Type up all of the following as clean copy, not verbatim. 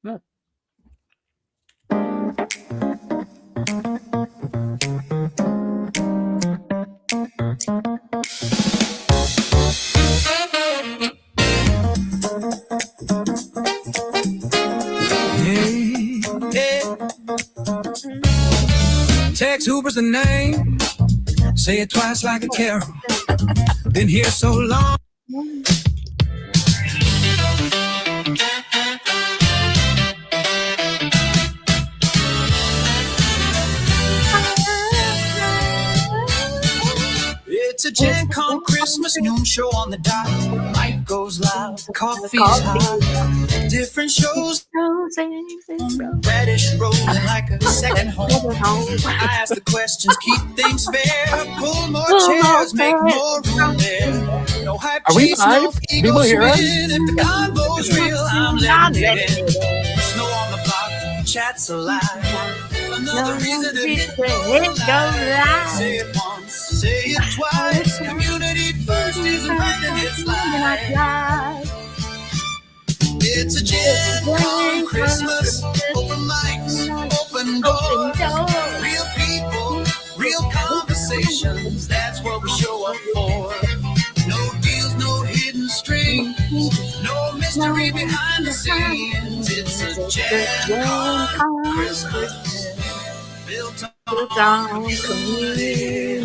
Yeah. Tex Hoover's the name. Say it twice like a carol. Been here so long. It's a Gen Con Christmas noon show on the dot. Mic goes loud, coffee's hot. Different shows. Radish rolling like a second home. I ask the questions, keep things fair. Pull more chairs, make more room there. No hype chase, no ego swing. If the convo's real, I'm letting it in. Snow on the block, chat's alive. Another reason to hit go live. Say it once, say it twice. Community first isn't running its life. It's a Gen Con Christmas. Open mics, open doors. Real people, real conversations. That's what we show up for. No deals, no hidden strings. No mystery behind the scenes. It's a Gen Con Christmas. Built on community.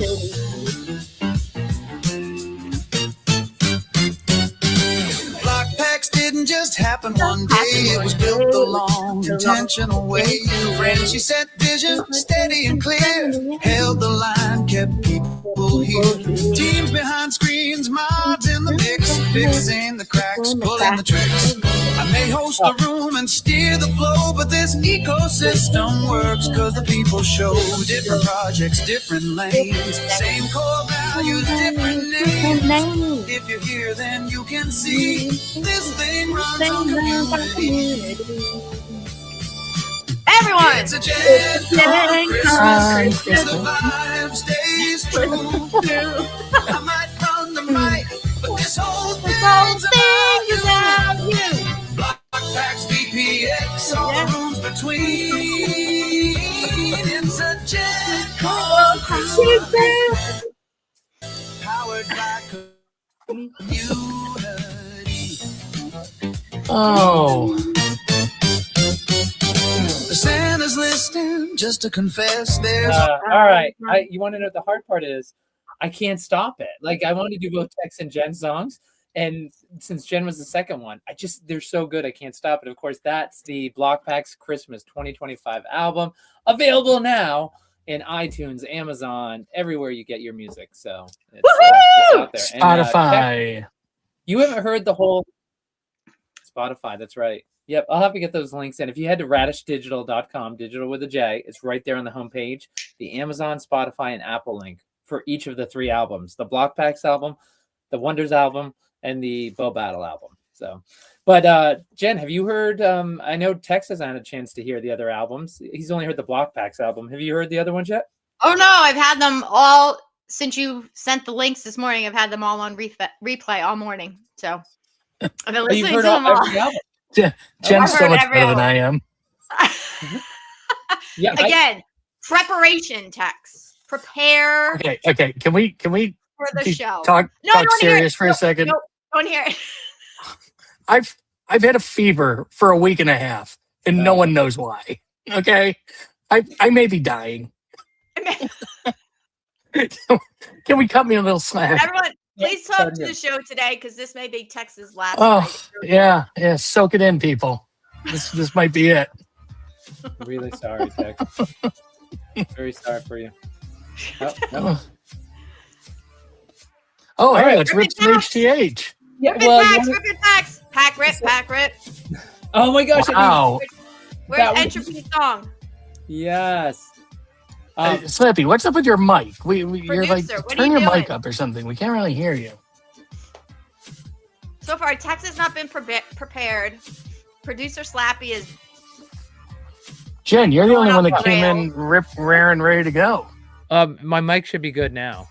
Block packs didn't just happen one day. It was built a long, intentional way. Friends, she set vision steady and clear. Held the line, kept people here. Teams behind screens, mods in the mix. Fixing the cracks, pulling the tricks. I may host the room and steer the flow, but this ecosystem works because the people show different projects, different lanes, same core values, different names. If you're here, then you can see this thing runs on community. Everyone! It's a Gen Con Christmas. The vibe stays true. I might run the mic, but this whole thing's about you. Block packs, VPX, all the rooms between. It's a Gen Con Christmas. Powered by community. Oh. The Santa's listening, just to confess, there's all right. You want to know what the hard part is? I can't stop it. Like, I want to do both Tex and Jen songs, and since Jen was the second one, they're so good I can't stop it. Of course, that's the Block Packs Christmas 2025 album, available now in iTunes, Amazon, everywhere you get your music. So it's out there. Spotify. And, you haven't heard the whole Spotify. That's right. Yep, I'll have to get those links in. If you head to radishdigital.com, digital with a J, it's right there on the homepage. The Amazon, Spotify, and Apple link for each of the 3 albums: the Block Packs album, the Wonders album, and the Bo Battle album. So, but Jen, have you heard? I know Tex hasn't had a chance to hear the other albums. He's only heard the Block Packs album. Have you heard the other ones yet? Oh no, I've had them all since you sent the links this morning. I've had them all on replay all morning. So I've been listening to them all. Jen's so much better than I am. Yeah. Again, preparation, Tex. Prepare. Okay. Can we for the show? Talk serious for a second. No, don't hear it. I've had a fever for a week and a half, and no one knows why. Okay, I may be dying. Can we cut me a little slack? Everyone, please talk to the show today because this may be Tex's last. Oh, yeah. Soak it in, people. This might be it. I'm really sorry, Tex. Very sorry for you. Oh, hey, let's rip some HTH. Yeah, rip it packs. Pack rip. Oh my gosh! Wow. Where's Entropy song? Yes. Hey, Slappy, what's up with your mic? You're like, turn your mic up or something. We can't really hear you. So far, Tex has not been prepared. Producer Slappy is. Jen, you're the only one that came in rare and ready to go. My mic should be good now.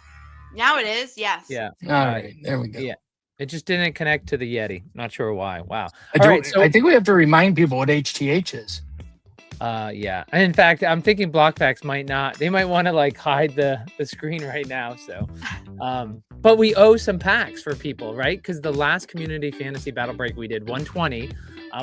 Now it is, yes. Yeah. All right, there we go. Yeah. It just didn't connect to the Yeti. Not sure why. Wow. I think we have to remind people what HTH is. Yeah. And in fact, I'm thinking BlockPacks might not. They might want to like hide the screen right now. So, but we owe some packs for people, right? Because the last Community Fantasy Battle Break we did 120.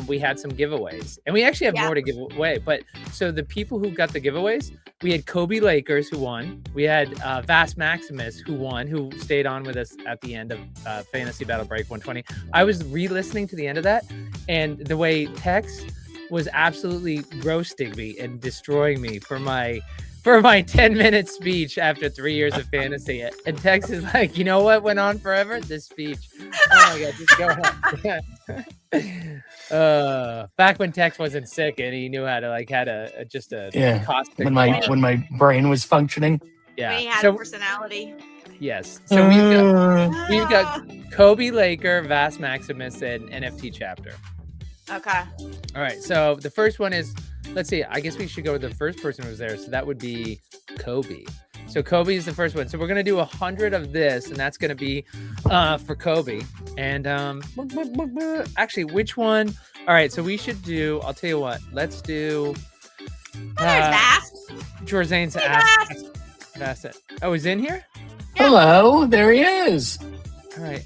We had some giveaways, and we actually have more to give away. But so the people who got the giveaways, we had Kobe Lakers who won. We had Vast Maximus who won, who stayed on with us at the end of Fantasy Battle Break 120. I was re-listening to the end of that, and the way Tex was absolutely roasting me and destroying me for my 10-minute speech after 3 years of fantasy. And Tex is like, you know what went on forever? This speech. Oh my God, just go ahead. Back when Tex wasn't sick and he knew how to like had a caustic when my brain was functioning. Yeah. When he had a personality. Yes. So we've got Kobe Laker, Vast Maximus, and NFT Chapter. Okay. All right. So the first one is, let's see. I guess we should go with the first person who was there. So that would be Kobe. So Kobe is the first one. So we're gonna do 100 of this, and that's gonna be for Kobe. And actually, which one? All right. So we should do. I'll tell you what. Let's do. There's Vast. Jorzane's Vast. Oh, he's in here. Yeah. Hello. There he is. All right.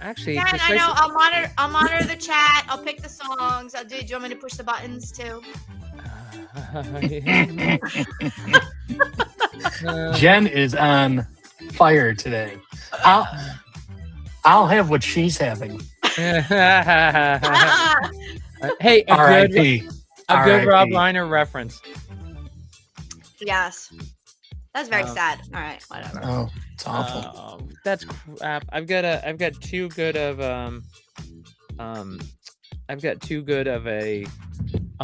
Actually, yeah, I know. I'll monitor the chat. I'll pick the songs. Do you want me to push the buttons too? Jen is on fire today. I'll have what she's having. Hey, R.I.P. A good Rob Reiner reference. Yes. That's very sad. All right, whatever. Oh, it's awful. That's crap. I've got too good of a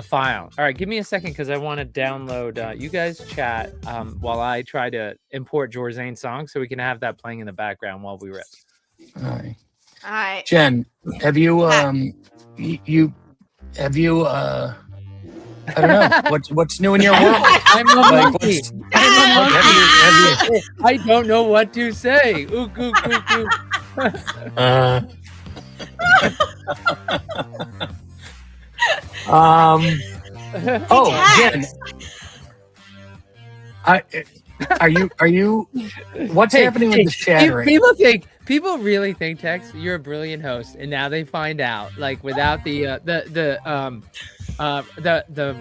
file. All right, give me a second because I want to download. You guys chat while I try to import Jorzane's song so we can have that playing in the background while we rip. All right. All right. Jen, have you I don't know what's new in your world. I'm a monkey. I don't know what to say. Ook, ook, ook, ook. Jen, are you? What's happening with the shattering? People really think, Tex, you're a brilliant host, and now they find out, like, without the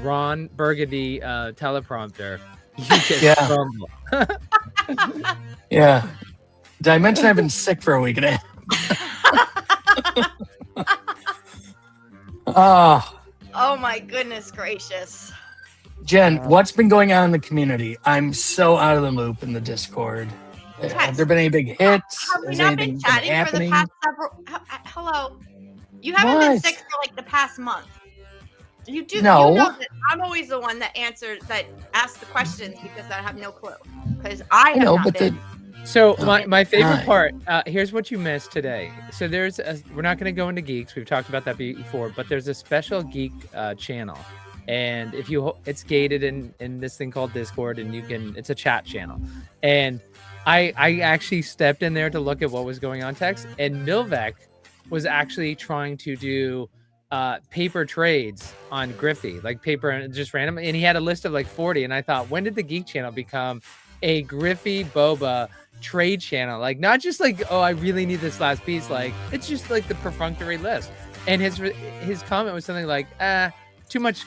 Ron Burgundy teleprompter, you just crumble. Yeah. Did I mention I've been sick for a week and a half? Oh my goodness gracious. Jen, what's been going on in the community? I'm so out of the loop in the Discord. Have there been any big hits? Have we not been chatting for the past several? Hello. You haven't been sick for like the past month. You do. No. You know that I'm always the one that asks the questions because I have no clue. Because I have not been. So my favorite part, here's what you missed today. So we're not going to go into geeks. We've talked about that before, but there's a special geek channel. And it's gated in this thing called Discord, and it's a chat channel. And I actually stepped in there to look at what was going on, Tex, and Milvek was actually trying to do paper trades on Griffey, like paper and just random. And he had a list of like 40. And I thought, when did the Geek Channel become a Griffey BoBA trade channel? Like, not just like, oh, I really need this last piece. Like, it's just like the perfunctory list. And his comment was something like, too much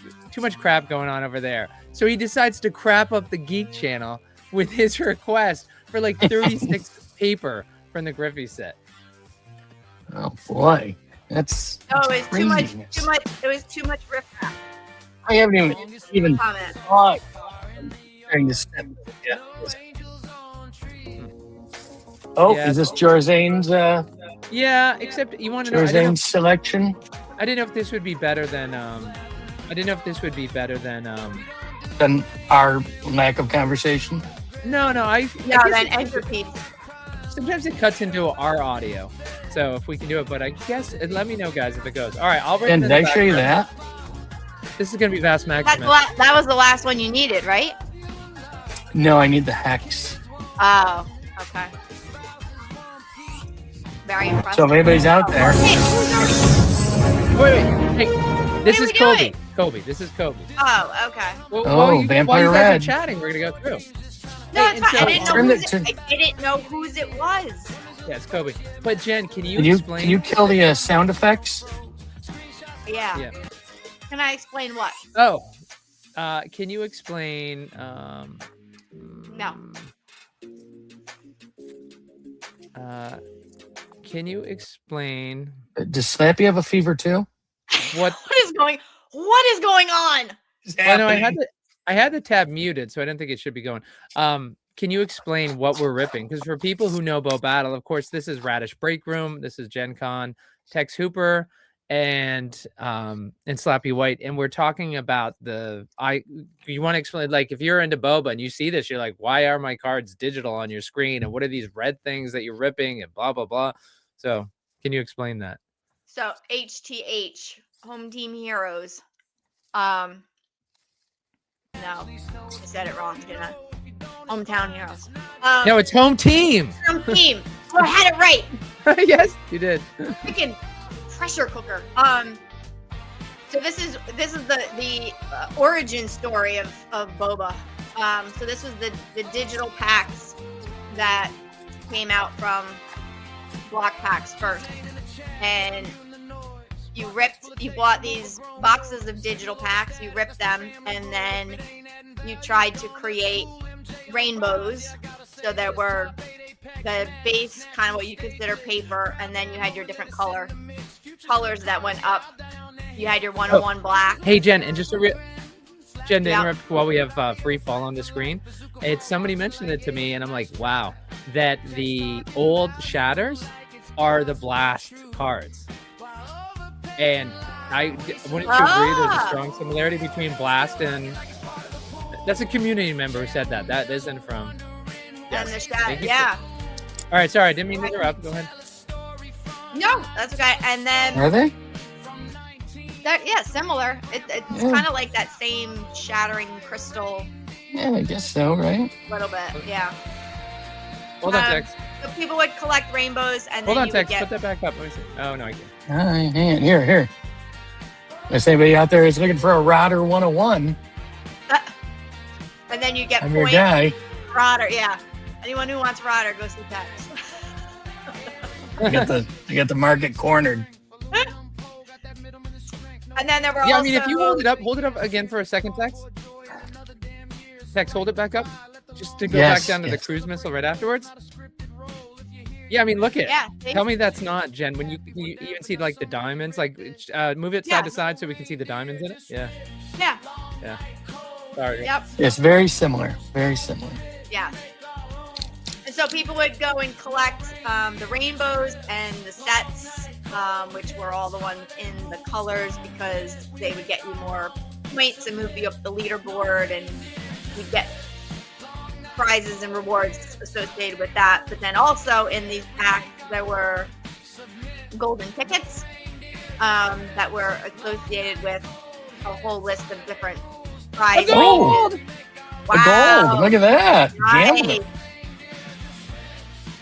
crap going on over there. So he decides to crap up the Geek Channel with his request for like 36 paper from the Griffey set. Oh boy, that's it was too much. It was too much riff rap. I haven't even thought during this step. Yeah. Oh, is this Jorzane's? Yeah, except you want to know Jorzane's selection. I didn't know if this would be better than. Than our lack of conversation. No. Then entropy. Sometimes it cuts into our audio, so if we can do it. But I guess let me know, guys, if it goes. All right, I'll. And did I show you that? This is gonna be Vast Maximus. That was the last one you needed, right? No, I need the hex. Oh, okay. very impressed. So if anybody's out there. Hey, who's Wait. Hey, this is are we Kobe. doing? Kobe, this is Kobe. Oh, okay. Well, Oh, while you Vampire guys are Red. chatting, we're gonna go through. No, Hey, it's fine. and so- I didn't know whose it was. Yeah, it's Kobe. But Jen, can you Can you explain? can you kill the sound effects? Yeah. Yeah. Can I explain what? Oh, can you explain? No. Can you explain Does Slappy have a fever too? what? What is going on? I know I had the tab muted, so I didn't think it should be going. Can you explain what we're ripping? Because for people who know Bo Battle, of course, this is Radish Break Room, this is Gen Con, Tex Hooper, and Slappy White, and we're talking about you want to explain, like, if you're into boba and you see this, you're like, why are my cards digital on your screen, and what are these red things that you're ripping, and blah blah blah. So can you explain that? So HTH, Home Team Heroes. No, I said it wrong, didn't I? Hometown Heroes. No, it's Home Team. Home Team. Oh, I had it right. Yes, you did. Freaking pressure cooker. So this is the origin story of BoBA. So this was the digital packs that came out from block packs first, and you bought these boxes of digital packs, you ripped them, and then you tried to create rainbows. So there were the base, kind of what you consider paper, and then you had your different colors that went up. You had your 101 black. Hey Jen, and just to interrupt while we have free fall on the screen, somebody mentioned it to me, and I'm like, wow, that the old shatters are the blast cards. And wouldn't you agree there's a strong similarity between blast and... That's a community member who said that. That isn't from... Yes. And the shatter, yeah. All right, sorry, I didn't mean to interrupt. Go ahead. No, that's okay. And then... Are they? Similar. It's kind of like that same shattering crystal. Yeah, I guess so, right? A little bit, yeah. Hold on, Tex. So people would collect rainbows, and Hold then on, you Tex. would get... Put that back up. Let me see. Oh, no, I can't. All right, here. If anybody out there is looking for a Rodder 101, and then you get I'm your points. guy. Rodder, yeah. Anyone who wants Rodder, go see Tex. I got the market cornered. And then there were Yeah, also... I mean, if you hold it up again for a second, Tex. Tex, hold it back up. Just to go back down to the cruise missile right afterwards. Yeah, I mean, look at it. Yeah. Tell me that's not, Jen, when you even see, like, the diamonds. Like, move it side to side so we can see the diamonds in it. Yeah. Yeah. Yeah. Sorry. Yep. It's very similar. Very similar. Yeah. And so people would go and collect the rainbows and the sets, which were all the ones in the colors, because they would get you more points and move you up the leaderboard, and you'd get prizes and rewards associated with that. But then also in these packs, there were golden tickets that were associated with a whole list of different prizes. Gold! Wow. Gold! Look at that! Nice. Gambler.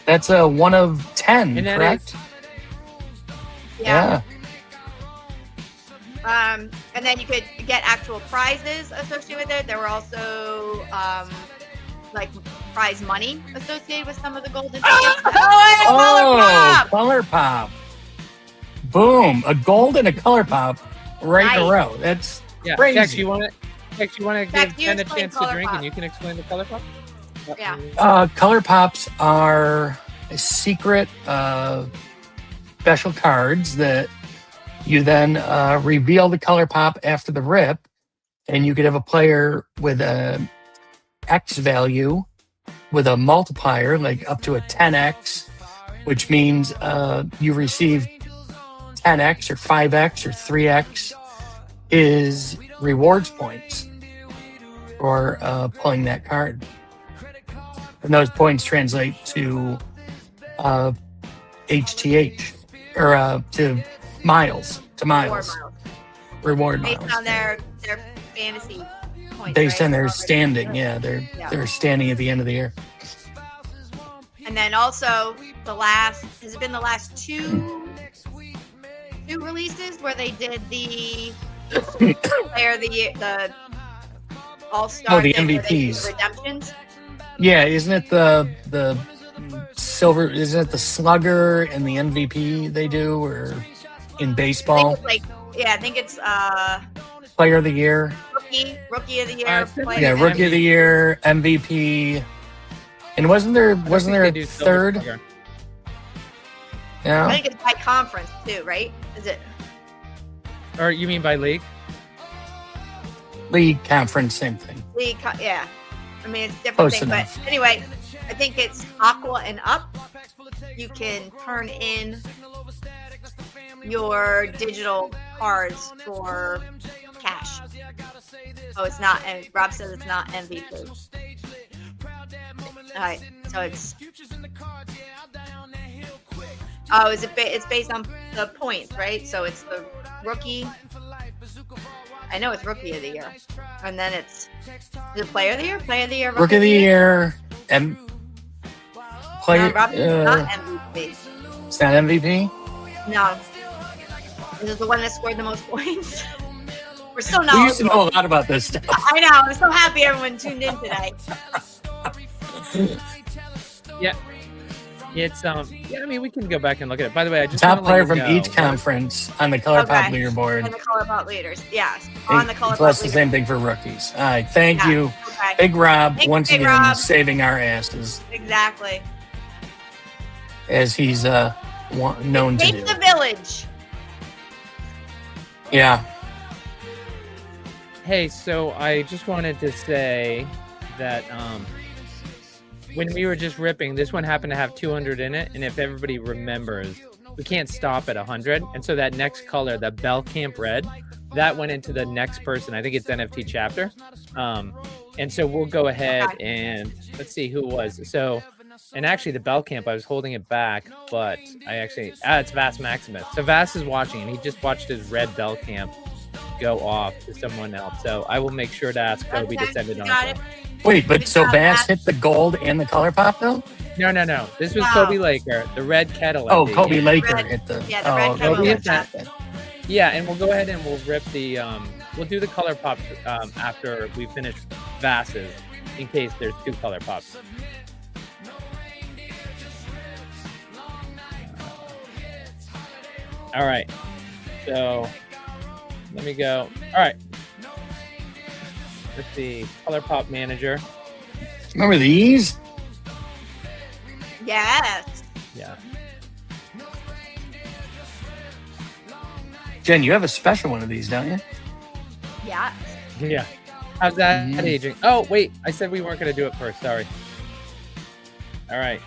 That's a 1 of 10, And correct? Yeah. And then you could get actual prizes associated with it. There were also like prize money associated with some of the golden tickets. Color pop! Boom! A gold and a color pop right in a row. That's crazy. Tex, you want to give Jen a chance to drink, pop. and you can explain the color pop? Yeah. Color pops are secret special cards that you then reveal the color pop after the rip, and you could have a player with a X value with a multiplier, like up to a 10x, which means you receive 10x or 5x or 3x is rewards points for pulling that card. And those points translate to HTH or to miles. Reward miles. Based on their fantasy points. Based right? on their standing, they're standing at the end of the year. And then also the last two releases where they did the player the all-star the thing where they did MVPs. the redemptions. Yeah, isn't it the silver? Isn't it the slugger and the MVP they do, or in baseball? I think it's Player of the year. Rookie of the year. Yeah, rookie of the year, MVP. And wasn't there a third? I Yeah. think it's by conference too, right? Is it? Or you mean by league? League, conference, same thing. Yeah. I mean, it's a different Close thing. enough. But anyway, I think it's Aqua and up. You can turn in your digital cards for cash. Oh, it's not. And Rob says it's not MVP. All right, so it's. Oh, it's based on the points, right? So it's the rookie. I know it's rookie of the year, and then it's the player of the year, Rookie of the year, and player. No, Rob, not MVP. It's not MVP. No, this is the one that scored the most points. We're still We not. used to know a lot about this stuff. I know. I'm so happy everyone tuned in today. Yeah. It's I mean, we can go back and look at it. By the way, I just Top wanna let player you from know each that- conference on the Color Pop Okay. leaderboard. And the Color Pop leaders, yes, on the Color Plus Pop the leaders. same thing for rookies. All right, thank Yeah. you, Okay. Big Rob, Thank you, once Big again Rob. saving our asses Exactly. as he's known to do. Save the village. Yeah. Hey, so I just wanted to say that when we were just ripping, this one happened to have 200 in it, and if everybody remembers, we can't stop at 100, and so that next color, the Bell Camp Red, that went into the next person. I think it's NFT chapter, and so we'll go ahead and let's see who it was. So, and actually the Bell Camp, I was holding it back, but I actually it's Vass Maximus. So Vass is watching, and he just watched his red Bell Camp go off to someone else. So I will make sure to ask Kobe to send it on. Got it. Wait, but Good so job, Bass Matt. hit the gold and the Color Pop though? No. This was Wow. Kobe Laker, the red kettle. Oh, FD. Kobe Laker red- hit the. yeah, the red oh, kettle Kobe hit hit that. Yeah, and we'll go ahead and we'll rip the we'll do the color pop after we finish Vass's, in case there's two color pops. All right, so let me go. All right, let's see, color pop manager. Remember these? Yes. Yeah, Jen, you have a special one of these, don't you? Yeah. yeah. How's that Mhm. aging? Oh wait, I said we weren't gonna do it first. Sorry. All right.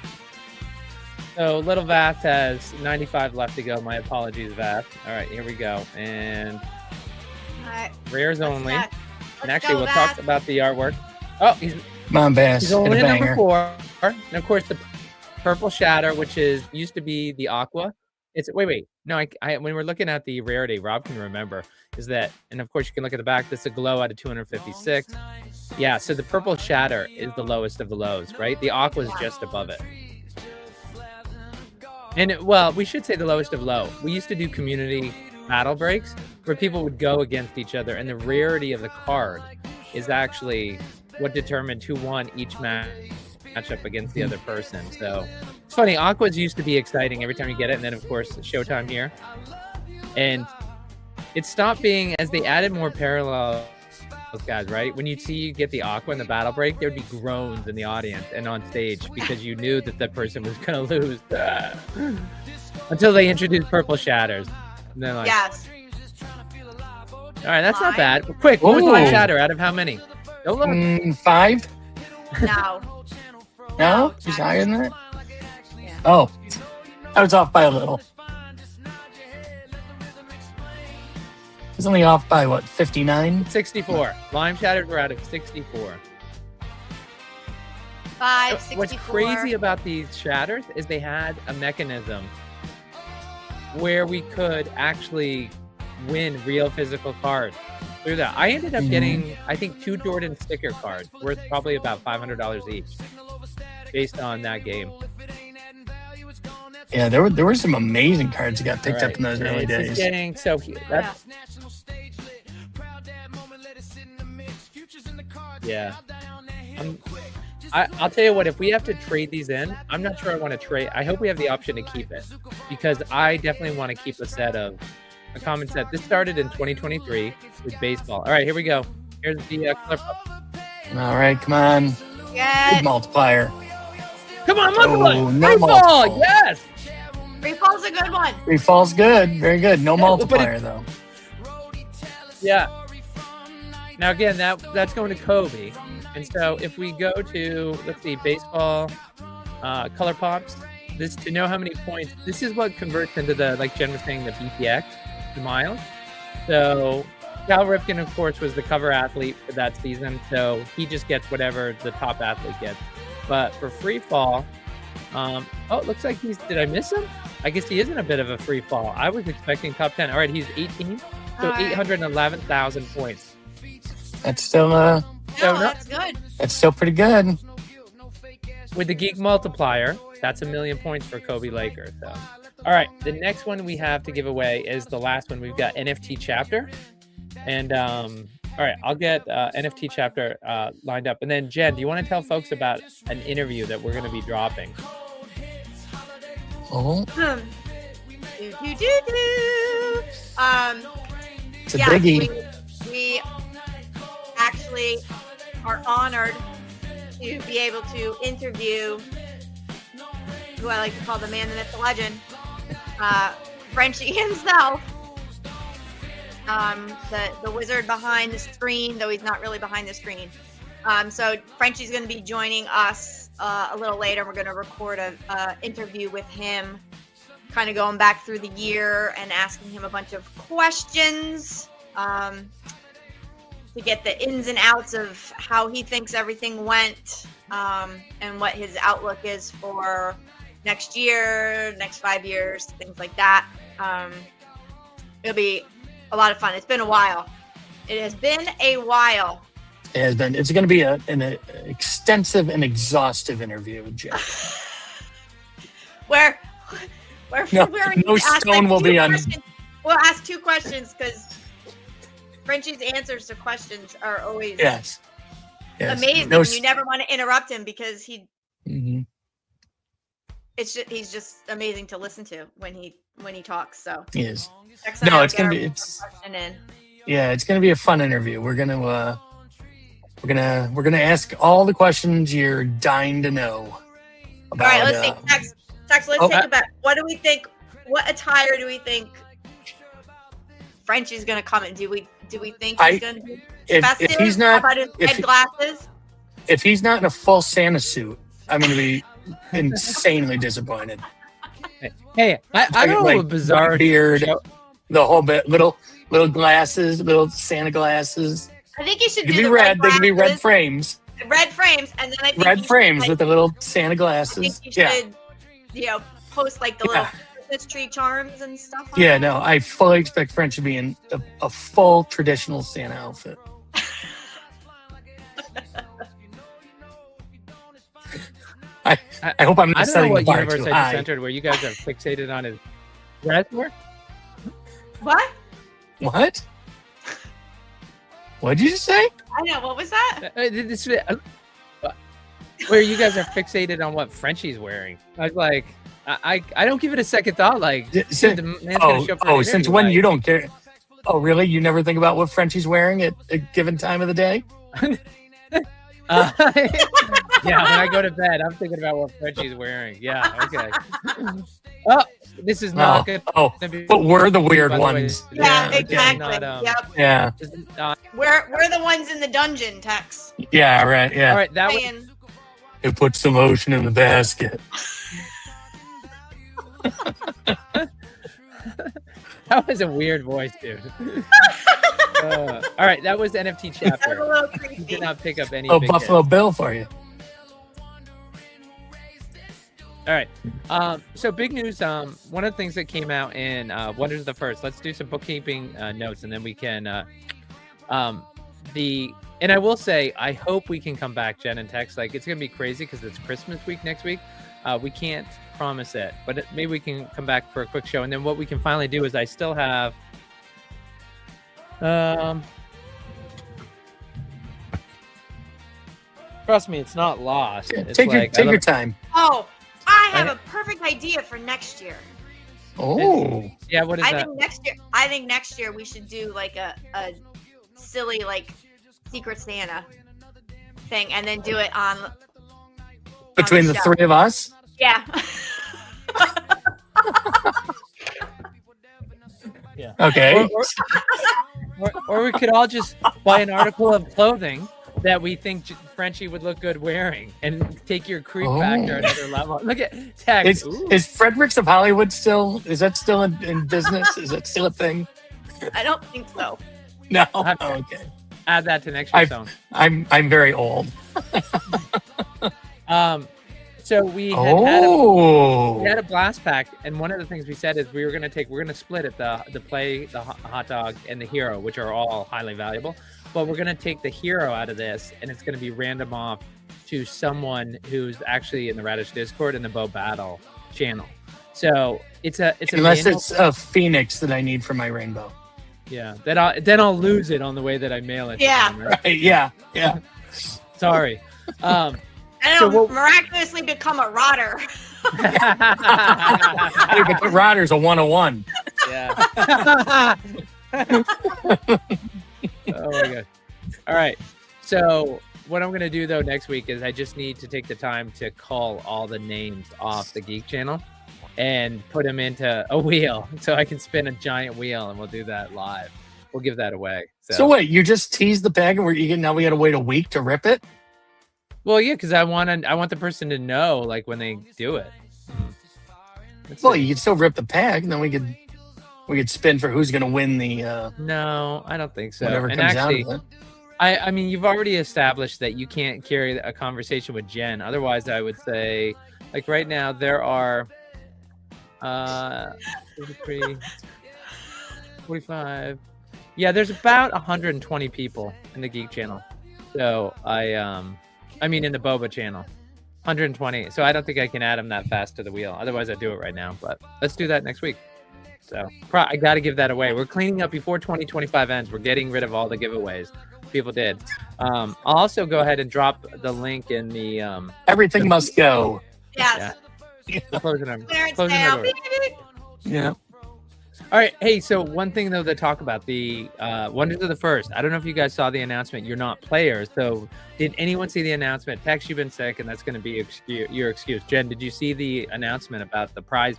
So Little Vass has 95 left to go. My apologies, Vass. All right, here we go. And All right. rares only. Let's And actually, go, we'll Vass. talk about the artwork. Oh, he's Come on, Bass. Hit only a at number banger. 4. And of course, the purple shatter, which used to be the aqua. It's wait. No, I when we're looking at the rarity, Rob can remember is that, and of course you can look at the back. This is a glow out of 256. Yeah, so the purple shatter is the lowest of the lows, right? The aqua is just above it. And well, we should say the lowest of low. We used to do community battle breaks where people would go against each other, and the rarity of the card is actually what determined who won each matchup against the other person. So it's funny, aquas used to be exciting every time you get it, and then of course Showtime here. And it stopped being as they added more parallels, guys, right? When you get the aqua in the battle break, there'd be groans in the audience and on stage because you knew that the person was gonna lose. Until they introduced purple shatters. And then like, Yes. all right, that's not bad. Quick, what was my Ooh. shatter out of how many? Don't look. 5? No. No? He's higher than that? Yeah. Oh, I was off by a little. He's only off by what, 59? 64. Lime shatters were out of 64. 5, 64. What's crazy about these shatters is they had a mechanism where we could actually win real physical cards through that. I ended up getting, I think, 2 Jordan sticker cards worth probably about $500 each based on that game. Yeah, there were some amazing cards that got picked All up in those right, early this is days. getting so that's yeah. I'll tell you what, if we have to trade these in, I'm not sure I want to trade. I hope we have the option to keep it, because I definitely want to keep a set of a common set. This started in 2023 with baseball. All right, here we go. Here's the color pop. All right, come on. Yeah. Big multiplier. Come on, multiply. Oh, no Free fall, multiple. yes. Free fall's a good one. Free fall's good. Very good. No Yeah, multiplier, though. Yeah. Now again, that's going to Kobe, and so if we go to, let's see, baseball, color pops. This, to know how many points. This is what converts into the, like Jen was saying, the BPX, the miles. So Cal Ripken, of course, was the cover athlete for that season, so he just gets whatever the top athlete gets. But for free fall, oh, it looks like did I miss him? I guess he is in a bit of a free fall. I was expecting top 10. All right, he's 18, so 811,000 points. That's still That's good. that's still pretty good. With the Geek Multiplier, that's 1 million points for Kobe Laker. So, all right, the next one we have to give away is the last one. We've got NFT Chapter, and all right, I'll get NFT Chapter lined up, and then Jen, do you want to tell folks about an interview that we're going to be dropping? Oh, it's a biggie. We actually are honored to be able to interview who I like to call the man, the myth, the legend, Frenchie himself, the wizard behind the screen, though he's not really behind the screen. So Frenchie's going to be joining us a little later. We're going to record an interview with him, kind of going back through the year and asking him a bunch of questions to get the ins and outs of how he thinks everything went, and what his outlook is for next year, next 5 years, things like that. It'll be a lot of fun. It's been a while. It has been a while. It has been. It's going to be an extensive and exhaustive interview with Jeff. where no stone will be on. We'll ask 2 questions because Frenchie's answers to questions are always Yes. amazing. You never want to interrupt him because he's just amazing to listen to when he talks. So he is. No, it's gonna be it's gonna be a fun interview. We're gonna ask all the questions you're dying to know about. All right, let's see. Tex, let's think about what do we think? What attire do we think Frenchie's gonna come in? Do we think he's gonna be festive? If he's not, how about his red glasses? If he's not in a full Santa suit, I'm gonna be insanely disappointed. Hey, I don't know, a bizarre beard, the whole bit, little glasses, little Santa glasses. I think you should do red. They could be red frames. Red frames, and then I think red frames with the little Santa glasses. I think you should, post like the little Christmas tree charms and stuff. No, I fully expect French to be in a full traditional Santa outfit. I hope I'm not setting the bar too high. I don't know what universe I just entered where you guys are fixated on his dresswear. What? What? What did you just say? I know. What was that? Where you guys are fixated on what Frenchie's wearing. I was like, I don't give it a second thought. Like, the man's gonna show up for an since when you don't care? Oh, really? You never think about what Frenchie's wearing at a given time of the day? Yeah, when I go to bed, I'm thinking about what Frenchie's wearing. Yeah, okay. Oh, this is not good. But we're the weird ones. Yeah, exactly. Yep. Yeah. We're the ones in the dungeon, Tex. Yeah, right. Yeah. All right, that was. It puts the lotion in the basket. That was a weird voice, dude. All right, that was NFT Chapter. A little creepy. You did not pick up any. Buffalo Bill for you. All right. So big news. One of the things that came out in Wonders of the First. Let's do some bookkeeping notes, and then we can. And I will say, I hope we can come back, Jen and Tex. Like, it's gonna be crazy because it's Christmas week next week. We can't promise it, but maybe we can come back for a quick show. And then what we can finally do is I still have trust me, it's not lost. It's Take your time. Oh, I have a perfect idea for next year. Oh, yeah. What is that? I think next year we should do like a silly like Secret Santa thing, and then do it on between the three of us. Yeah. Yeah. Okay. Or we could all just buy an article of clothing that we think Frenchie would look good wearing, and take your creep factor another level. Look at tag. Is Fredericks of Hollywood still in business? Is that still a thing? I don't think so. No. Okay. Add that to next year's song. I'm very old. So we had a blast pack, and one of the things we said is we're gonna split it, the play, the hot dog, and the hero, which are all highly valuable. But we're gonna take the hero out of this, and it's gonna be random off to someone who's actually in the Radish Discord and the Bo Battle channel. So it's unless it's a phoenix that I need for my rainbow. Yeah, then I'll lose it on the way that I mail it. Yeah. To them, right? Right, yeah. Sorry. And it'll miraculously become a rotter. Hey, but the rodder's a 101. Yeah. Oh my god. All right. So what I'm gonna do though next week is I just need to take the time to call all the names off the Geek channel and put them into a wheel, so I can spin a giant wheel, and we'll do that live. We'll give that away. So wait, you just teased the bag, and now we got to wait a week to rip it? Well, yeah, because I want the person to know, like, when they do it. You could still rip the pack, and then we could spin for who's going to win the. No, I don't think so. Whatever and comes actually, out of it. I mean, you've already established that you can't carry a conversation with Jen. Otherwise, I would say, like, right now there are 33, 45. Yeah, there's about 120 people in the Geek channel. So I mean in the BoBA channel, 120. So I don't think I can add them that fast to the wheel. Otherwise, I'd do it right now. But let's do that next week. So I got to give that away. We're cleaning up before 2025 ends. We're getting rid of all the giveaways people did. I'll also go ahead and drop the link in the everything must go. Yes. Yeah. Closing our door. Yeah. All right. Hey, so one thing though to talk about, the Wonders of the First. I don't know if you guys saw the announcement. You're not players, so did anyone see the announcement? Tex, you've been sick, and that's going to be your excuse. Jen, did you see the announcement about the prizes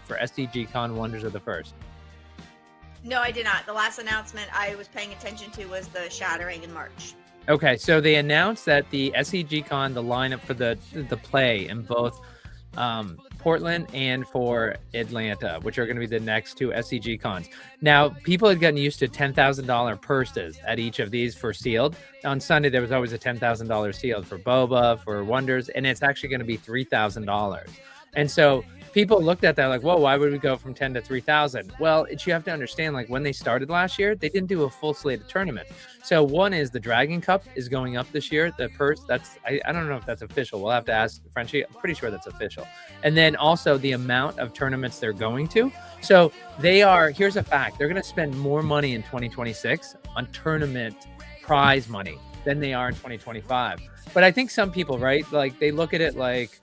for SDG Con Wonders of the First? No, I did not. The last announcement I was paying attention to was the Shattering in March. Okay, so they announced that the SEG Con, the lineup for the play in both Portland and for Atlanta, which are going to be the next two SEG Cons. Now, people had gotten used to $10,000 purses at each of these for sealed. On Sunday, there was always a $10,000 sealed for BoBA, for Wonders, and it's actually going to be $3,000. And so people looked at that like, whoa, why would we go from 10 to 3,000? Well, you have to understand, like, when they started last year, they didn't do a full slate of tournaments. So one is the Dragon Cup is going up this year. The purse, I don't know if that's official. We'll have to ask Frenchie. I'm pretty sure that's official. And then also the amount of tournaments they're going to. So here's a fact. They're going to spend more money in 2026 on tournament prize money than they are in 2025. But I think some people, right, like they look at it like,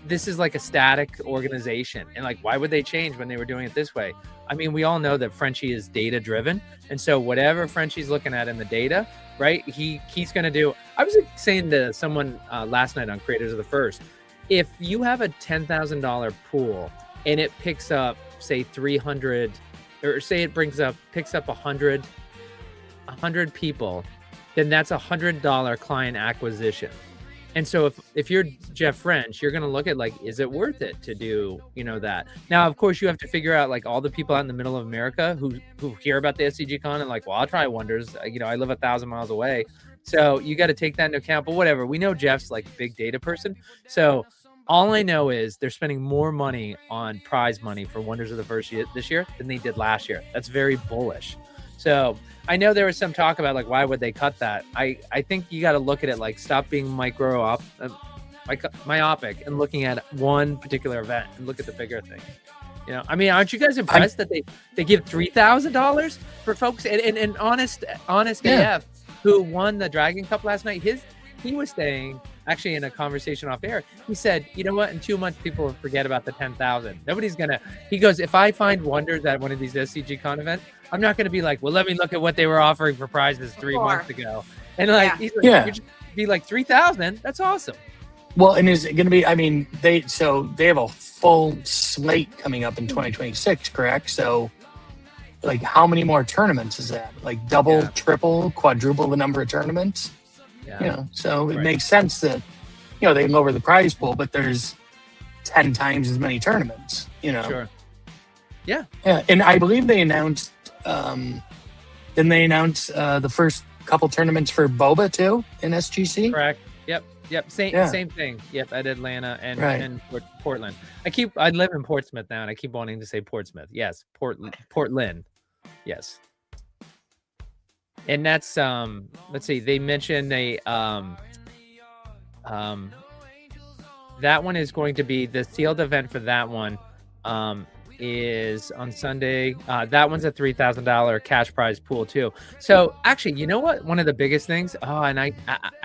this is like a static organization, and like, why would they change when they were doing it this way? I mean, we all know that Frenchie is data driven, and so whatever Frenchie's looking at in the data, right, he's going to do. I was saying to someone last night on Creators of the First, if you have a $10,000 pool and it picks up, say 300, or say it picks up 100 people, then that's $100 client acquisition. And so if you're Jeff French, you're going to look at like, is it worth it to do, that? Now, of course, you have to figure out like all the people out in the middle of America who hear about the SCG Con and like, well, I'll try Wonders. I live 1,000 miles away. So you got to take that into account. But whatever, we know Jeff's like big data person. So all I know is they're spending more money on prize money for Wonders of the First this year than they did last year. That's very bullish. So I know there was some talk about like, why would they cut that? I think you got to look at it like, stop being myopic and looking at one particular event and look at the bigger thing. You know, I mean, aren't you guys impressed that they give $3,000 for folks? And honest AF, who won the Dragon Cup last night, he was saying, actually in a conversation off air, he said, you know what, in 2 months people will forget about the 10,000. Nobody's gonna. He goes, if I find wonders at one of these SCG Con events, I'm not gonna be like, well, let me look at what they were offering for prizes 3 months ago, and like, he's like, you just be like 3,000. That's awesome. Well, and is it going to be? I mean, they have a full slate coming up in 2026, correct? So, like, how many more tournaments is that? Like double, triple, quadruple the number of tournaments? Yeah. You know, so it makes sense that they lower the prize pool, but there's 10 times as many tournaments. You know. Sure. Yeah. Yeah, and I believe they announced. Didn't they announce the first couple tournaments for BoBA too in SGC? Correct. Yep. Same thing. Yep. At Atlanta and Portland. I live in Portsmouth now, and I keep wanting to say Portsmouth. Yes. Portland. Yes. And that's let's see. They mentioned that one is going to be the sealed event for that one. Is on Sunday. That one's a $3,000 cash prize pool too. So actually, you know what? One of the biggest things. Oh, and I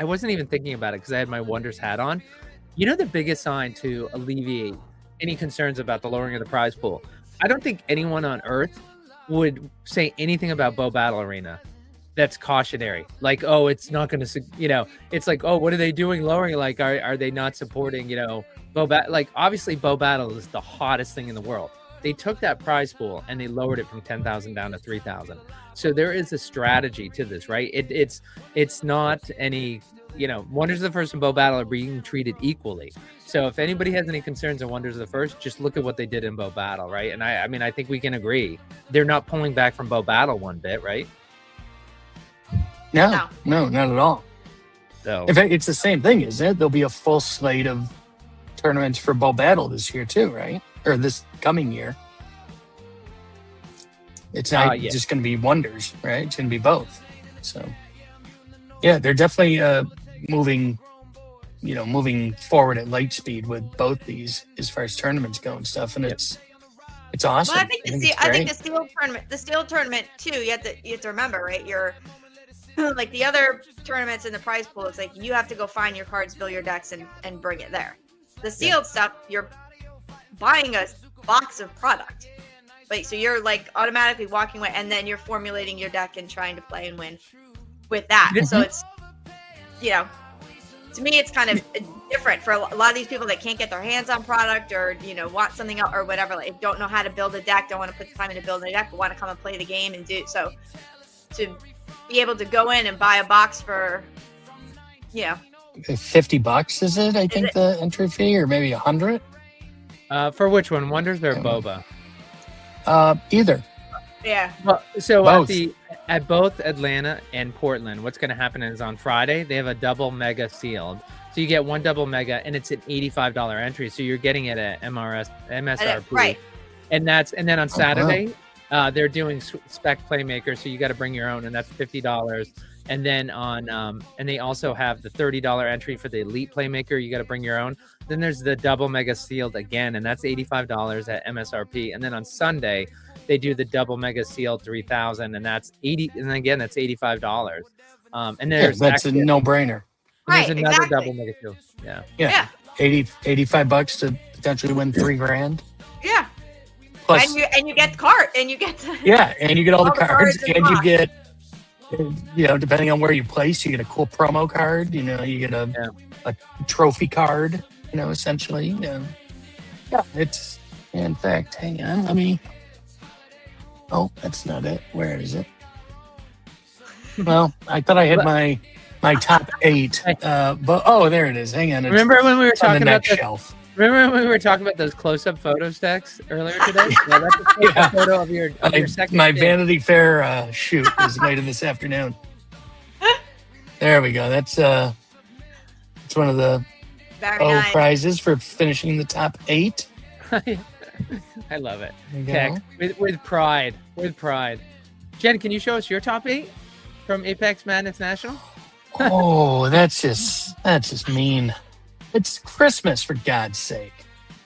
wasn't even thinking about it because I had my Wonders hat on. You know, the biggest sign to alleviate any concerns about the lowering of the prize pool. I don't think anyone on earth would say anything about Bo Battle Arena that's cautionary. Like, oh, it's not going to. It's like, oh, what are they doing lowering? Like, are they not supporting? Bo Battle. Like, obviously, Bo Battle is the hottest thing in the world. They took that prize pool and they lowered it from 10,000 down to 3,000. So there is a strategy to this, right? It's not any, Wonders of the First and Bo Battle are being treated equally. So if anybody has any concerns on Wonders of the First, just look at what they did in Bo Battle, right? And I mean, I think we can agree they're not pulling back from Bo Battle one bit, right? No, not at all. So in fact, it's the same thing, isn't it? There'll be a full slate of tournaments for Bo Battle this year too, right? Or this coming year. It's not just going to be Wonders, right? It's going to be both. So, yeah, they're definitely moving forward at light speed with both these as far as tournaments go and stuff. And it's awesome. Well, I think the steel tournament too. You have to remember, right? You're like the other tournaments in the prize pool. It's like you have to go find your cards, build your decks, and bring it there. The sealed stuff, you're buying a box of product, but so you're like automatically walking away, and then you're formulating your deck and trying to play and win with that. Mm-hmm. So it's, to me, it's kind of different for a lot of these people that can't get their hands on product or want something else or whatever. Like don't know how to build a deck, don't want to put the time into building a deck, but want to come and play the game and do so. To be able to go in and buy a box for, $50 is it? I think the entry fee, or maybe $100. For which one, Wonders or BoBA? Either. Yeah. Well, so both. At both Atlanta and Portland, what's going to happen is on Friday they have a double mega sealed. So you get one double mega, and it's an $85 entry. So you're getting it at MSRP, right? And then on Saturday, they're doing spec playmaker, so you got to bring your own, and that's $50. And then on and they also have the $30 entry for the elite playmaker. You got to bring your own. Then there's the double mega sealed again, and that's $85 at MSRP. And then on Sunday, they do the double mega sealed 3,000, and that's $80. And again, that's $85. And there's that's a no-brainer. There's another double mega sealed. Yeah. $85 to potentially win $3,000. Yeah. Plus, and you get the card, and you get and you get all the cards, and you get, depending on where you place, you get a cool promo card. You get a trophy card. Essentially. Yeah, it's in fact. Hang on, let me. Oh, that's not it. Where is it? Well, I thought I had my top 8, but there it is. Hang on. Remember when we were talking about the shelf? Remember when we were talking about those close-up photo stacks earlier today? Yeah, that's a close-up photo of your second. My Vanity Fair shoot was later this afternoon. There we go. That's one of the prizes for finishing the top 8. I love it. Tech, with pride. With pride. Jen, can you show us your top 8 from Apex Madness National? Oh, that's just mean. It's Christmas, for God's sake.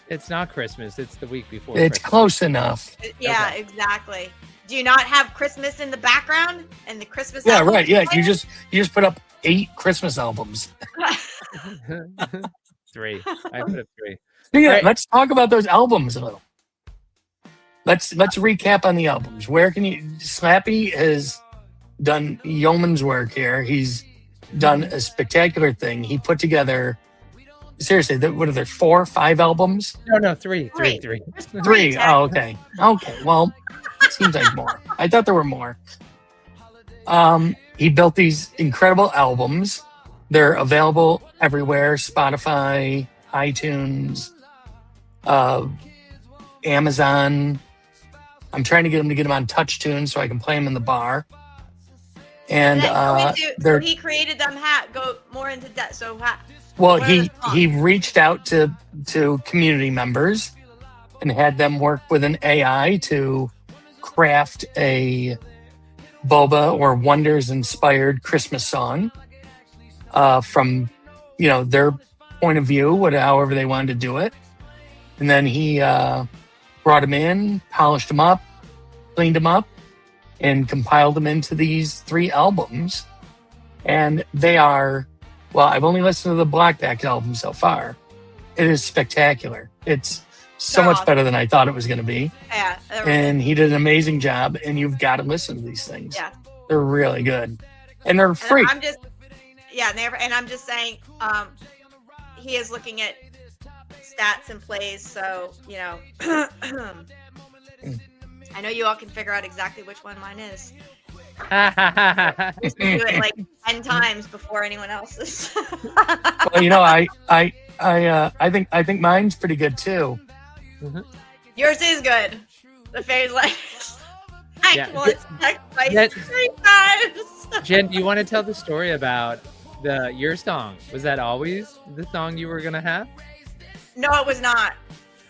It's not Christmas. It's the week before. It's Christmas. close enough. Yeah, Okay. Exactly. Do you not have Christmas in the background and the Christmas? Yeah, album right. Yeah, playing? you just put up 8 Christmas albums. 3. I put up 3. Yeah, Right. let's talk about those albums a little. Let's recap on the albums. Where can you? Slappy has done yeoman's work here. He's done a spectacular thing. He put together. Seriously, what are there? 4 or 5 albums? No, 3. Three. 3. There's 3. Jack. Oh, okay. Okay. Well, it seems like more. I thought there were more. He built these incredible albums. They're available everywhere: Spotify, iTunes, Amazon. I'm trying to get him on TouchTunes so I can play them in the bar. And so he created them. Go more into depth. So well, what are the songs? he reached out to community members and had them work with an AI to craft a BoBA or Wonders inspired Christmas song from their point of view, however they wanted to do it. And then he brought them in, polished them up, cleaned them up, and compiled them into these 3 albums. And they are, well, I've only listened to the Blackback album so far. It is spectacular. It's so much better than I thought it was going to be. Yeah. And he did an amazing job, and you've got to listen to these things. Yeah. They're really good. And they're free. And I'm just saying, he is looking at stats and plays, so I know you all can figure out exactly which one mine is. I used to do it like 10 times before anyone else's. Well, I think mine's pretty good too. Yours is good. The phase lights. Yeah. Twice, 3 times. Jen, do you want to tell the story about your song? Was that always the song you were gonna have? No, it was not,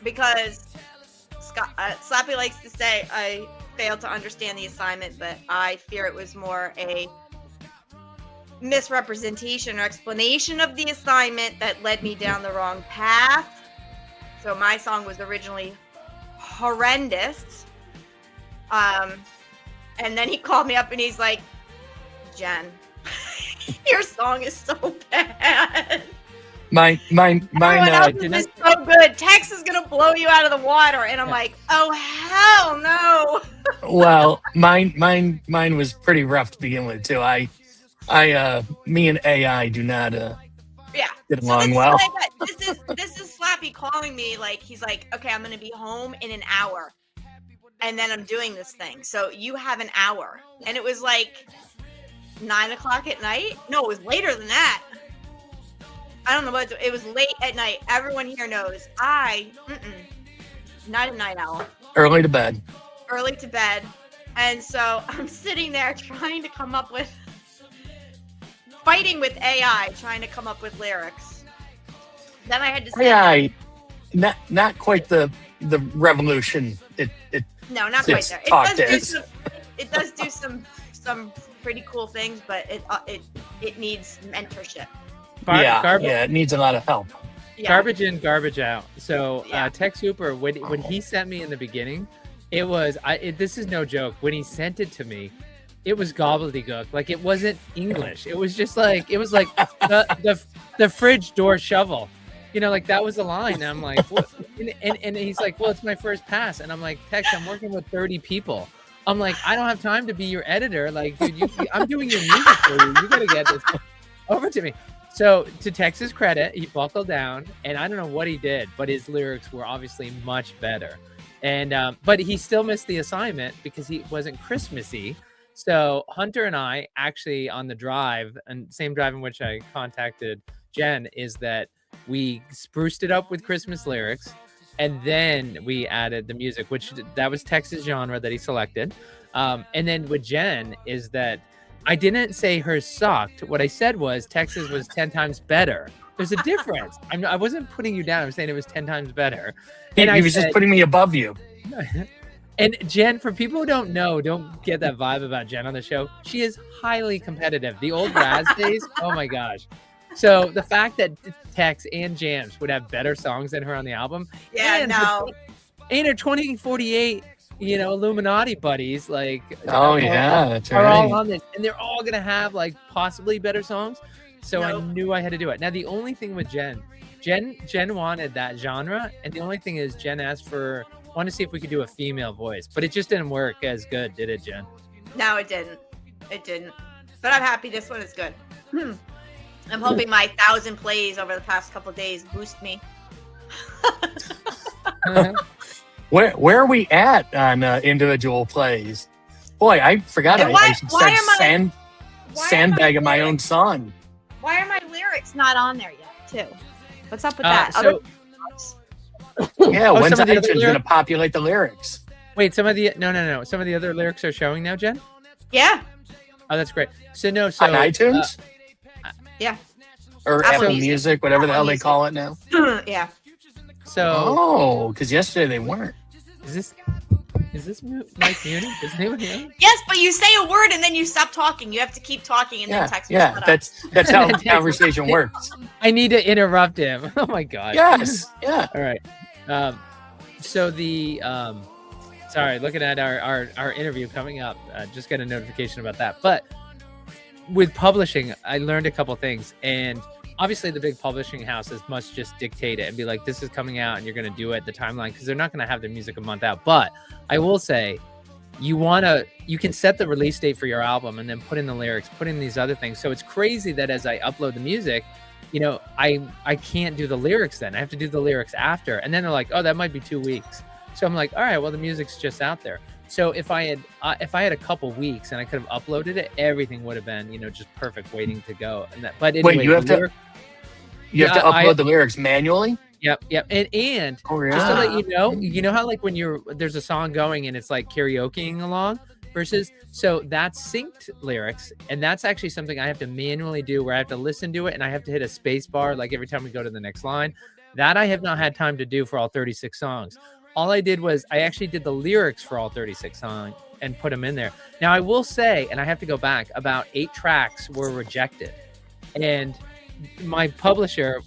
because Slappy likes to say I failed to understand the assignment, but I fear it was more a misrepresentation or explanation of the assignment that led me down the wrong path. So my song was originally horrendous. And then he called me up and he's like, Jen, your song is so bad. Mine Everyone else is so good. Tex is gonna blow you out of the water, and I'm like, oh hell no. Well, mine was pretty rough to begin with too. Me and AI do not get along well. This is Slappy calling me, like he's like, okay, I'm gonna be home in an hour, and then I'm doing this thing. So you have an hour, and it was like 9:00 at night. No, it was later than that. I don't know what it was. Late at night. Everyone here knows not a night owl. Early to bed. Early to bed. And so I'm sitting there fighting with AI, trying to come up with lyrics. Then I had to say AI, not quite the revolution. no, not quite there. It does do some pretty cool things, but it needs mentorship. It needs a lot of help. Yeah. Garbage in, garbage out. So Tex Hooper, when he sent me in the beginning, it was this is no joke. When he sent it to me, it was gobbledygook. Like, it wasn't English. It was just like the fridge door shovel. Like that was the line. And I'm like, what? And he's like, well, it's my first pass. And I'm like, Tex, I'm working with 30 people. I'm like, I don't have time to be your editor. Like, dude, I'm doing your music for you. You gotta get this over to me. So, to Tex's credit, he buckled down, and I don't know what he did, but his lyrics were obviously much better. And but he still missed the assignment because he wasn't Christmassy. So Hunter and I actually, on the drive, and same drive in which I contacted Jen, is that we spruced it up with Christmas lyrics, and then we added the music, which that was Tex's genre that he selected. And then with Jen is that I didn't say hers sucked. What I said was Texas was 10 times better. There's a difference. I wasn't putting you down. I'm saying it was 10 times better. And he was just putting me above you. And Jen, for people who don't get that vibe about Jen on the show, she is highly competitive. The old Raz days, oh my gosh. So the fact that Tex and Jams would have better songs than her on the album, Yeah, and no. her 2048, Illuminati buddies, like, Oh yeah, that's are all right. on this, and they're all gonna have like possibly better songs. So I knew I had to do it. Now the only thing with Jen wanted that genre, and the only thing is Jen wanted to see if we could do a female voice, but it just didn't work as good, did it, Jen? No, it didn't. It didn't. But I'm happy this one is good. I'm hoping my 1,000 plays over the past couple of days boost me. Where are we at on individual plays? Boy, I forgot I should start sandbagging my own song. Why are my lyrics not on there yet, too? What's up with that? Yeah, when's some of the other iTunes going to populate the lyrics? Wait, some of the other lyrics are showing now, Jen? Yeah. Oh, that's great. So on iTunes? Yeah. Or Apple Music, whatever the hell they call it now. Yeah. So because yesterday they weren't. Is this Mike muted? Is anyone here? Yes, but you say a word and then you stop talking. You have to keep talking and then text me. Yeah, that's how conversation works. I need to interrupt him. Oh my god. Yes. Yeah. All right. So the sorry, looking at our interview coming up, just got a notification about that. But with publishing, I learned a couple things, and obviously the big publishing houses must just dictate it and be like, this is coming out and you're going to do it, the timeline, because they're not going to have their music a month out. But I will say, you can set the release date for your album and then put in the lyrics, put in these other things. So it's crazy that as I upload the music, I can't do the lyrics then. I have to do the lyrics after. And then they're like, oh, that might be 2 weeks. So I'm like, all right, well, the music's just out there. So if I had a couple weeks and I could have uploaded it, everything would have been, just perfect, waiting to go. But anyway, wait, you have to upload the lyrics manually? Yep. And just to let you know how like when there's a song going and it's like karaokeing along versus, so that's synced lyrics, and that's actually something I have to manually do, where I have to listen to it and I have to hit a space bar like every time we go to the next line. That I have not had time to do for all 36 songs. All I did was I actually did the lyrics for all 36 songs and put them in there. Now I will say, and I have to go back, about 8 tracks were rejected, and my publisher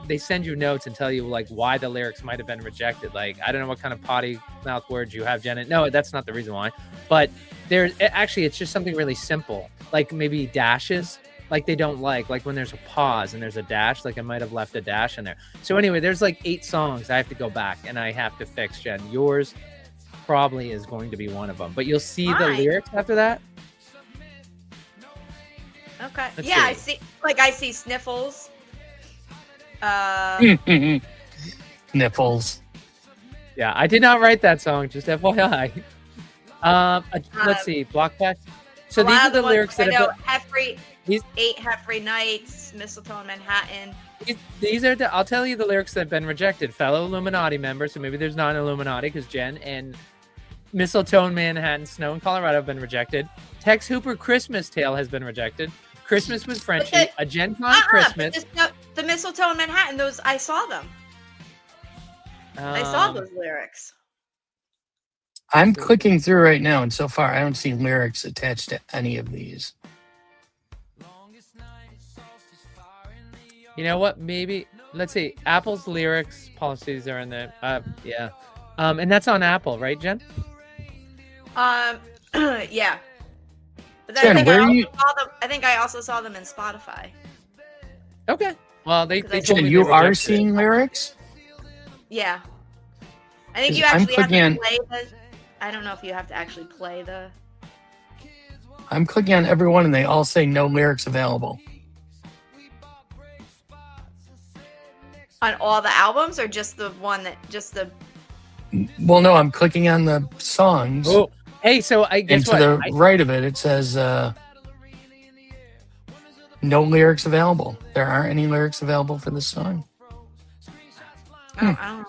they send you notes and tell you like why the lyrics might have been rejected. Like, I don't know what kind of potty mouth words you have, Janet. No, that's not the reason why. But it's just something really simple, like maybe dashes. Like they don't like when there's a pause and there's a dash, like I might have left a dash in there. So anyway, there's like 8 songs I have to go back and I have to fix, Jen. Yours probably is going to be one of them, but you'll see the lyrics after that. Okay. Let's see. I see sniffles. Nipples. Yeah, I did not write that song, just FYI. Let's see, Block Pack. So these are the lyrics that have been... 8 Heffrey Nights, Mistletoe in Manhattan. These are I'll tell you the lyrics that have been rejected. Fellow Illuminati members, so maybe there's not an Illuminati because Jen and Mistletoe in Manhattan, Snow in Colorado have been rejected. Tex Hooper Christmas Tale has been rejected. Christmas with Frenchie, a Gen Con Christmas. The Mistletoe in Manhattan, those I saw them. I saw those lyrics. I'm clicking through right now, and so far I don't see lyrics attached to any of these. You know what? Maybe let's see. Apple's lyrics policies are in there. And that's on Apple, right, Jen? Yeah. But then Jen, I think I also saw them in Spotify. Okay. Well, Jen, you are seeing lyrics? Yeah. I think you actually have to play the. I don't know if you have to actually play the. I'm clicking on every one, and they all say no lyrics available. On all the albums, or just the one Well, no, I'm clicking on the songs. Oh, hey, so I guess and to the right of it says no lyrics available. There aren't any lyrics available for this song. I don't know.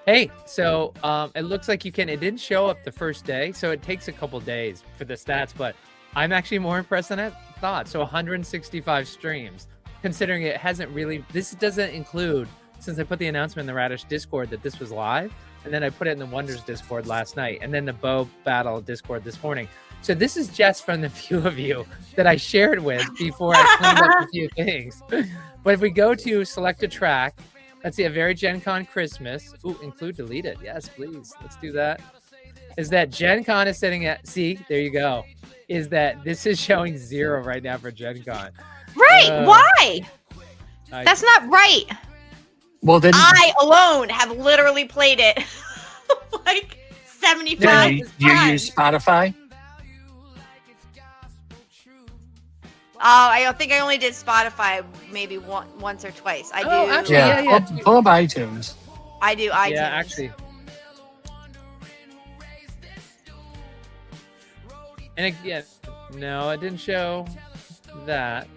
Hey, so it looks like you can. It didn't show up the first day, so it takes a couple days for the stats. But I'm actually more impressed than I thought. So 165 streams. Considering it hasn't really, this doesn't include, since I put the announcement in the Radish Discord that this was live, and then I put it in the Wonders Discord last night, and then the Bo Battle Discord this morning. So this is just from the few of you that I shared with before I cleaned up a few things. But if we go to select a track, let's see, a very Gen Con Christmas. Ooh, include deleted. Yes, please. Let's do that. Is that Gen Con is sitting at, see, there you go. Is that this is showing 0 right now for Gen Con. Right. Why? That's not right. Well, then I alone have literally played it like 75 then you times. use Spotify. I think I only did Spotify maybe once or twice. I do. Oh, actually, Yeah, pull up iTunes. I do iTunes. Yeah, actually. And again, no, it didn't show that.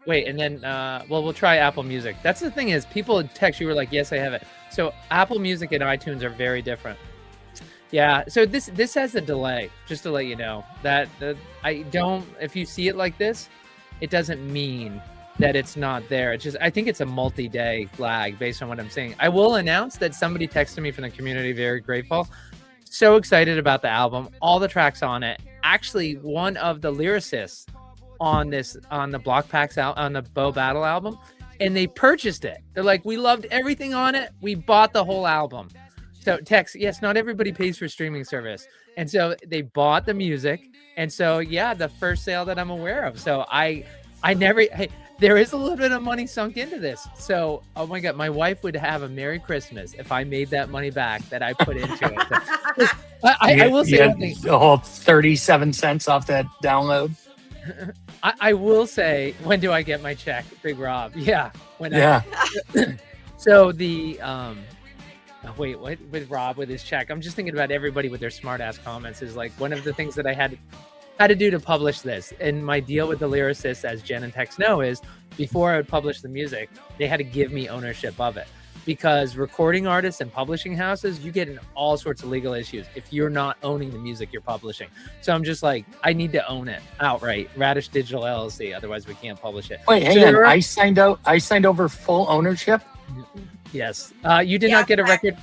Wait, and then well, we'll try Apple Music. That's the thing is, people text you were like, yes, I have it. So Apple Music and iTunes are very different. Yeah, so this has a delay, just to let you know that I don't, if you see it like this, it doesn't mean that it's not there. It's just, I think it's a multi-day lag based on what I'm saying. I will announce that somebody texted me from the community, very grateful. So excited about the album, all the tracks on it. Actually, one of the lyricists on the Block Packs out on the Bo Battle album, and they purchased it. They're like, we loved everything on it. We bought the whole album. So text, yes, not everybody pays for streaming service. And so they bought the music. And so, yeah, the first sale that I'm aware of. So I never, hey, there is a little bit of money sunk into this. So, oh my God, my wife would have a Merry Christmas if I made that money back that I put into it. I will say one thing. A whole 37 cents off that download. I will say, when do I get my check, Big Rob? Yeah. So the, wait, what with Rob with his check? I'm just thinking about everybody with their smart ass comments is like one of the things that I had to do to publish this. And my deal with the lyricists, as Jen and Tex know, is before I would publish the music, they had to give me ownership of it. Because recording artists and publishing houses, you get in all sorts of legal issues if you're not owning the music you're publishing. So I'm just like, I need to own it outright. Radish Digital LLC, otherwise we can't publish it. Wait, hang on. I signed over full ownership. Yes. You did not get a record.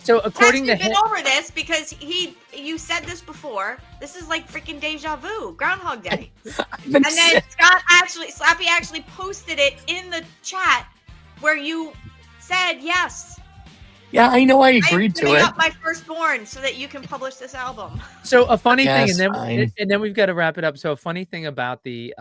So according to him, been over this because you said this before. This is like freaking deja vu, Groundhog Day. And then Slappy actually posted it in the chat where you said yes. Yeah, I know. I agreed to it. Up my firstborn so that you can publish this album. So a funny thing, and then we've got to wrap it up. So a funny thing about the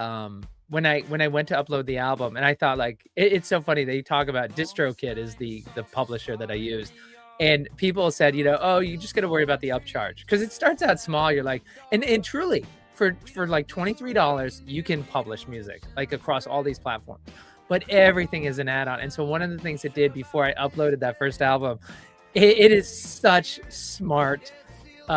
when I went to upload the album, and I thought like it's so funny that you talk about DistroKid is the publisher that I used. And people said, oh, you just got to worry about the upcharge because it starts out small. You're like, and truly for like $23, you can publish music like across all these platforms, but everything is an add-on. And so one of the things it did before I uploaded that first album, it is such smart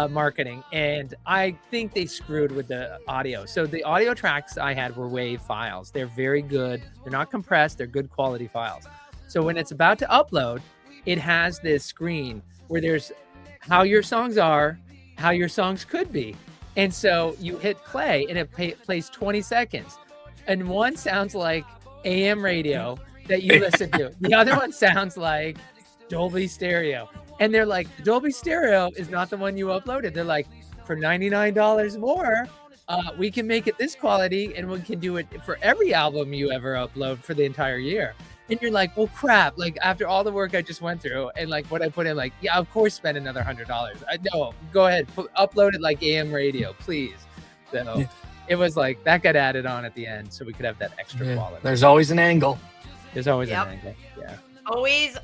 marketing. And I think they screwed with the audio. So the audio tracks I had were WAV files. They're very good. They're not compressed. They're good quality files. So when it's about to upload, it has this screen where there's how your songs are, how your songs could be. And so you hit play and it plays 20 seconds. And one sounds like AM radio that you listen to. The other one sounds like Dolby Stereo. And they're like, Dolby Stereo is not the one you uploaded. They're like, for $99 more, we can make it this quality and we can do it for every album you ever upload for the entire year. And you're like, well, crap. Like after all the work I just went through and like what I put in, like, yeah, of course, spend another $100. I know. Go ahead. Upload it like AM radio, please. So it was like that got added on at the end so we could have that extra quality. There's always an angle. There's always an angle. Yeah. Always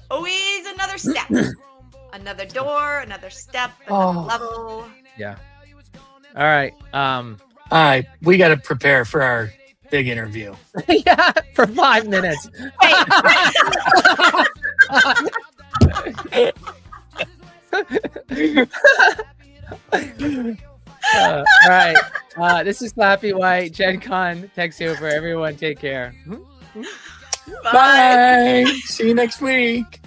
another step. Another door, another step, another level. Yeah. All right. All right. We got to prepare for our big interview. Yeah, for 5 minutes. All right. This is Slappy White, Gen Con. Text over. Everyone, take care. Bye. See you next week.